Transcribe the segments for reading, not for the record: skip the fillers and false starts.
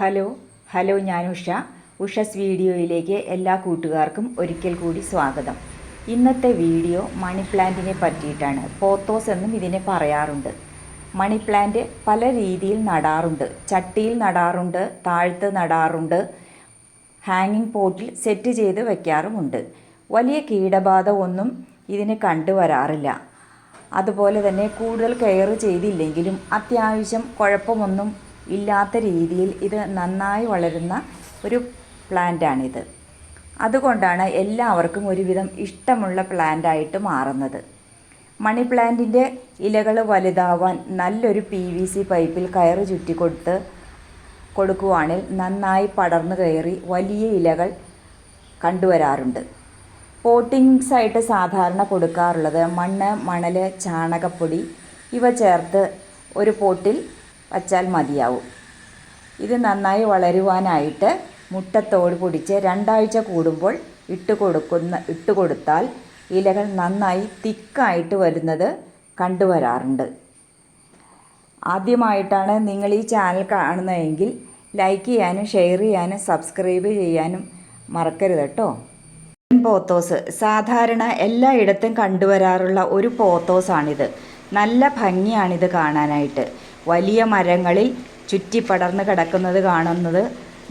Hello hello ഞാൻ ഉഷസ് വീഡിയോയിലേക്ക് എല്ലാ കൂട്ടുകാർക്കും ഒരിക്കൽ കൂടി സ്വാഗതം. ഇന്നത്തെ വീഡിയോ മണി പ്ലാന്റിനെ പറ്റിയിട്ടാണ്. പോത്തോസ് എന്നും ഇതിനെ പറയാറുണ്ട്. മണി പ്ലാന്റ് പല രീതിയിൽ നടാറുണ്ട്. ചട്ടിയിൽ നടാറുണ്ട്, താഴ്ത്ത് നടാറുണ്ട്, ഹാങ്ങിങ് പോട്ടിൽ സെറ്റ് ചെയ്ത് വയ്ക്കാറുമുണ്ട്. വലിയ കീടബാധ ഒന്നും ഇതിന് കണ്ടുവരാറില്ല. അതുപോലെ തന്നെ കൂടുതൽ കെയർ ചെയ്തില്ലെങ്കിലും അത്യാവശ്യം കുഴപ്പമൊന്നും ഇല്ലാത്ത രീതിയിൽ ഇത് നന്നായി വളരുന്ന ഒരു പ്ലാന്റാണിത്. അതുകൊണ്ടാണ് എല്ലാവർക്കും ഒരുവിധം ഇഷ്ടമുള്ള പ്ലാന്റായിട്ട് മാറുന്നത്. മണി പ്ലാന്റിൻ്റെ ഇലകൾ വലുതാവാൻ നല്ലൊരു PVC പൈപ്പിൽ കയറ് കൊടുക്കുവാണെങ്കിൽ നന്നായി പടർന്നു കയറി വലിയ ഇലകൾ കണ്ടുവരാറുണ്ട്. പോട്ടിങ്സായിട്ട് സാധാരണ കൊടുക്കാറുള്ളത് മണ്ണ്, മണൽ, ചാണകപ്പൊടി ഇവ ചേർത്ത് ഒരു പോട്ടിൽ വച്ചാൽ മതിയാവും. ഇത് നന്നായി വളരുവാനായിട്ട് മുട്ടത്തോട് പൊടിച്ച് 2 ആഴ്ച കൂടുമ്പോൾ ഇട്ട് കൊടുത്താൽ ഇലകൾ നന്നായി തിക്കായിട്ട് വരുന്നത് കണ്ടുവരാറുണ്ട്. ആദ്യമായിട്ടാണ് നിങ്ങൾ ഈ ചാനൽ കാണുന്നതെങ്കിൽ ലൈക്ക് ചെയ്യാനും ഷെയർ ചെയ്യാനും സബ്സ്ക്രൈബ് ചെയ്യാനും മറക്കരുത് കേട്ടോ. പോത്തോസ് സാധാരണ എല്ലായിടത്തും കണ്ടുവരാറുള്ള ഒരു പോത്തോസാണിത്. നല്ല ഭംഗിയാണിത് കാണാനായിട്ട്. വലിയ മരങ്ങളിൽ ചുറ്റിപ്പടർന്ന് കിടക്കുന്നത് കാണുന്നത്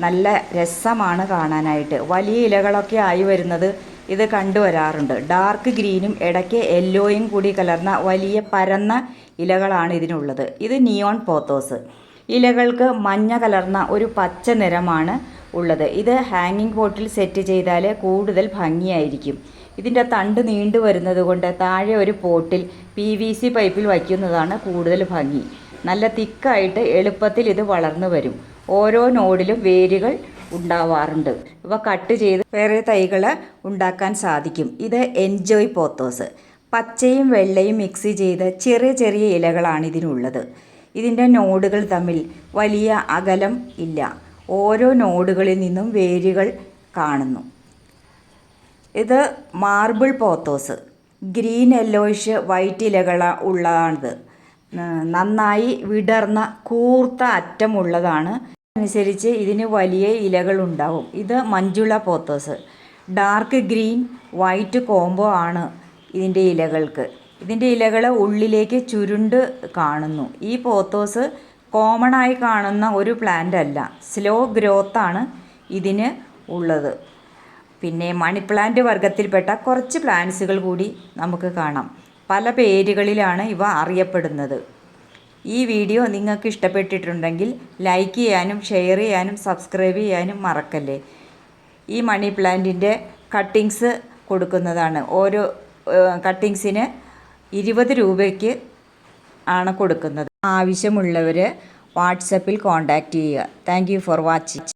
നല്ല രസമാണ് കാണാനായിട്ട്. വലിയ ഇലകളൊക്കെ ആയി വരുന്നത് ഇത് കണ്ടുവരാറുണ്ട്. ഡാർക്ക് ഗ്രീനും ഇടയ്ക്ക് യെല്ലോയും കൂടി കലർന്ന വലിയ പരന്ന ഇലകളാണ് ഇതിനുള്ളത്. ഇത് നിയോൺ പോത്തോസ്. ഇലകൾക്ക് മഞ്ഞ കലർന്ന ഒരു പച്ച നിറമാണ് ഉള്ളത്. ഇത് ഹാങ്ങിങ് പോട്ടിൽ സെറ്റ് ചെയ്താൽ കൂടുതൽ ഭംഗിയായിരിക്കും. ഇതിൻ്റെ തണ്ട് നീണ്ടു വരുന്നത് കൊണ്ട് താഴെ ഒരു പോട്ടിൽ PVC പൈപ്പിൽ വയ്ക്കുന്നതാണ് കൂടുതൽ ഭംഗി. നല്ല തിക്കായിട്ട് എളുപ്പത്തിൽ ഇത് വളർന്നു വരും. ഓരോ നോഡിലും വേരുകൾ ഉണ്ടാവാറുണ്ട്. ഇവ കട്ട് ചെയ്ത് വേറെ തൈകൾ ഉണ്ടാക്കാൻ സാധിക്കും. ഇത് എൻജോയ് പോത്തോസ്. പച്ചയും വെള്ളയും മിക്സ് ചെയ്ത് ചെറിയ ചെറിയ ഇലകളാണ് ഇതിനുള്ളത്. ഇതിൻ്റെ നോഡുകൾ തമ്മിൽ വലിയ അകലം ഇല്ല. ഓരോ നോഡുകളിൽ നിന്നും വേരുകൾ കാണുന്നു. ഇത് marble pothos. Green, yellowish, white ഇലകൾ ഉള്ളതാണിത്. നന്നായി വിടർന്ന കൂർത്ത അറ്റമുള്ളതാണ്. അനുസരിച്ച് ഇതിന് വലിയ ഇലകളുണ്ടാവും. ഇത് Manjula pothos. Dark green white combo ആണ് ഇതിൻ്റെ ഇലകൾക്ക്. ഇതിൻ്റെ ഇലകൾ ഉള്ളിലേക്ക് ചുരുണ്ട് കാണുന്നു. ഈ പോത്തോസ് കോമൺ ആയി കാണുന്ന ഒരു പ്ലാന്റ് അല്ല. സ്ലോ ഗ്രോത്താണ് ഇതിന് ഉള്ളത്. പിന്നെ മണി പ്ലാന്റ് വർഗത്തിൽപ്പെട്ട കുറച്ച് പ്ലാന്റ്സുകൾ കൂടി നമുക്ക് കാണാം. പല പേരുകളിലാണ് ഇവ അറിയപ്പെടുന്നത്. ഈ വീഡിയോ നിങ്ങൾക്ക് ഇഷ്ടപ്പെട്ടിട്ടുണ്ടെങ്കിൽ ലൈക്ക് ചെയ്യാനും ഷെയർ ചെയ്യാനും സബ്സ്ക്രൈബ് ചെയ്യാനും മറക്കല്ലേ. ഈ മണി പ്ലാന്റിൻ്റെ കട്ടിങ്സ് കൊടുക്കുന്നതാണ്. ഓരോ കട്ടിങ്സിന് 20 രൂപയ്ക്ക് ആണ് കൊടുക്കുന്നത്. ആവശ്യമുള്ളവർ വാട്സപ്പിൽ കോൺടാക്റ്റ് ചെയ്യുക. Thank you for watching.